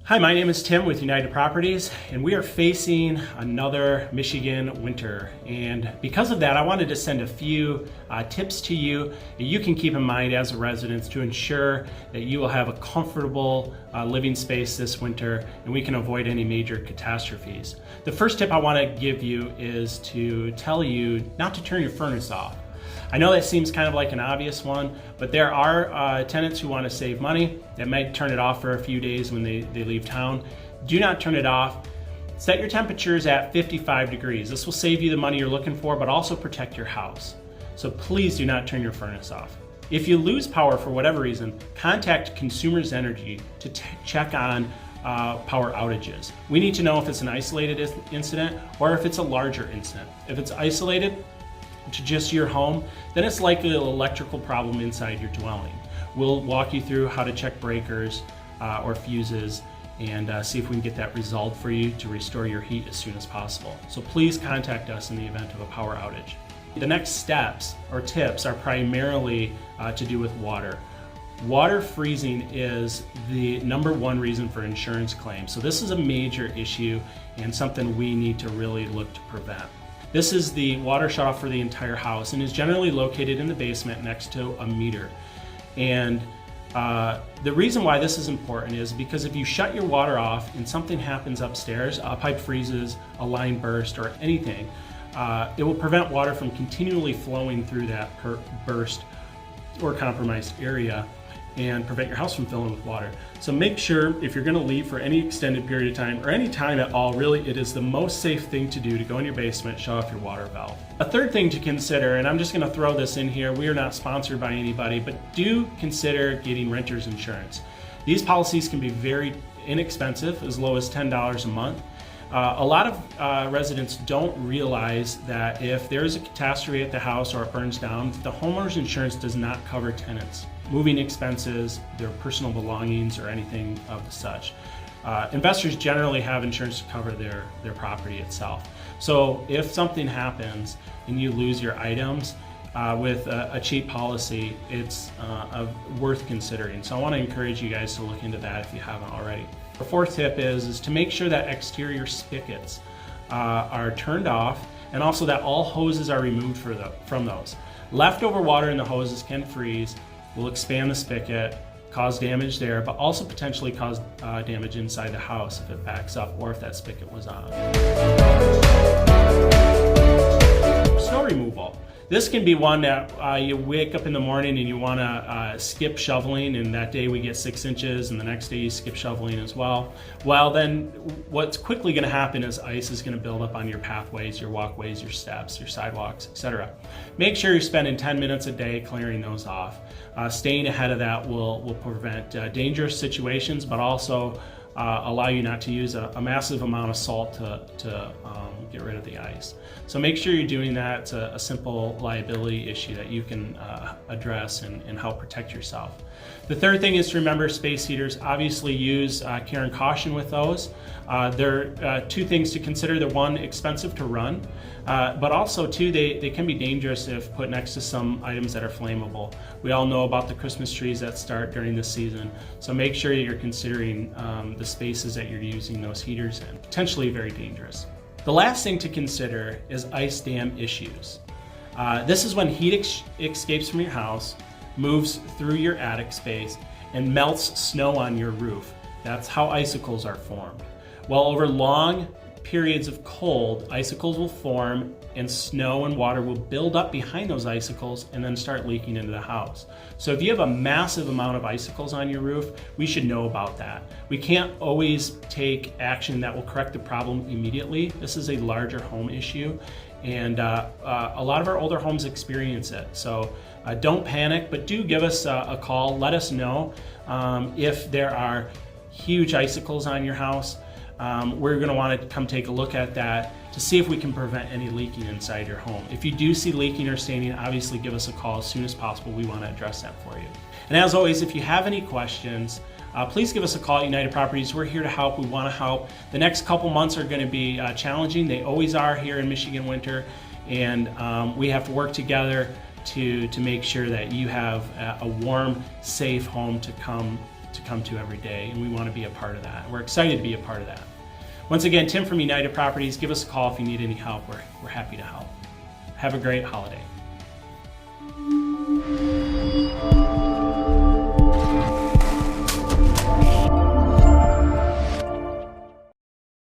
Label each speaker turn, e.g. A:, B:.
A: Hi, my name is Tim with United Properties, and we are facing another Michigan winter. And because of that, I wanted to send a few tips to you that you can keep in mind as a resident to ensure that you will have a comfortable living space this winter and we can avoid any major catastrophes. The first tip I want to give you is to tell you not to turn your furnace off. I know that seems kind of like an obvious one, but there are tenants who want to save money that might turn it off for a few days when they leave town. Do not turn it off. Set your temperatures at 55 degrees. This will save you the money you're looking for, but also protect your house. So please do not turn your furnace off. If you lose power for whatever reason, contact Consumers Energy to check on power outages. We need to know if it's an isolated incident or if it's a larger incident. If it's isolated to just your home, then it's likely an electrical problem inside your dwelling. We'll walk you through how to check breakers or fuses and see if we can get that resolved for you to restore your heat as soon as possible. So please contact us in the event of a power outage. The next steps or tips are primarily to do with water. Water freezing is the #1 reason for insurance claims. So this is a major issue and something we need to really look to prevent. This is the water shutoff for the entire house and is generally located in the basement next to a meter. And the reason why this is important is because if you shut your water off and something happens upstairs, a pipe freezes, a line burst, or anything, it will prevent water from continually flowing through that burst or compromised area and prevent your house from filling with water. So make sure if you're gonna leave for any extended period of time or any time at all, really it is the most safe thing to do to go in your basement, shut off your water valve. A third thing to consider, and I'm just gonna throw this in here, we are not sponsored by anybody, but do consider getting renter's insurance. These policies can be very inexpensive, as low as $10 a month. A lot of residents don't realize that if there is a catastrophe at the house or it burns down, the homeowner's insurance does not cover tenants, moving expenses, their personal belongings, or anything of the such. Investors generally have insurance to cover their property itself. So if something happens and you lose your items, with a cheap policy, it's worth considering. So I want to encourage you guys to look into that if you haven't already. The fourth tip is to make sure that exterior spigots are turned off and also that all hoses are removed from those. Leftover water in the hoses can freeze, will expand the spigot, cause damage there, but also potentially cause damage inside the house if it backs up or if that spigot was on. Snow removal. This can be one that you wake up in the morning and you want to skip shoveling, and that day we get 6 inches and the next day you skip shoveling as well. Well, then what's quickly going to happen is ice is going to build up on your pathways, your walkways, your steps, your sidewalks, etc. Make sure you're spending 10 minutes a day clearing those off. Staying ahead of that will prevent dangerous situations, but also allow you not to use a massive amount of salt to get rid of the ice. So make sure you're doing that. It's a simple liability issue that you can address and help protect yourself. The third thing is to remember space heaters. Obviously use care and caution with those. There are two things to consider. They're one, expensive to run, but also two, they can be dangerous if put next to some items that are flammable. We all know about the Christmas trees that start during this season, so make sure you're considering the spaces that you're using those heaters in. Potentially very dangerous. The last thing to consider is ice dam issues. This is when heat escapes from your house, moves through your attic space, and melts snow on your roof. That's how icicles are formed. Well, over long periods of cold, icicles will form and snow and water will build up behind those icicles and then start leaking into the house. So if you have a massive amount of icicles on your roof, we should know about that. We can't always take action that will correct the problem immediately. This is a larger home issue, and a lot of our older homes experience it. So don't panic, but do give us a call. Let us know if there are huge icicles on your house. We're going to want to come take a look at that to see if we can prevent any leaking inside your home. If you do see leaking or staining, obviously give us a call as soon as possible. We want to address that for you. And as always, if you have any questions, please give us a call at United Properties. We're here to help. We want to help. The next couple months are going to be challenging. They always are here in Michigan winter. and we have to work together to make sure that you have a warm, safe home to come to every day, and we want to be a part of that. We're excited to be a part of that. Once again, Tim from United Properties. Give us a call if you need any help. We're happy to help. Have a great holiday.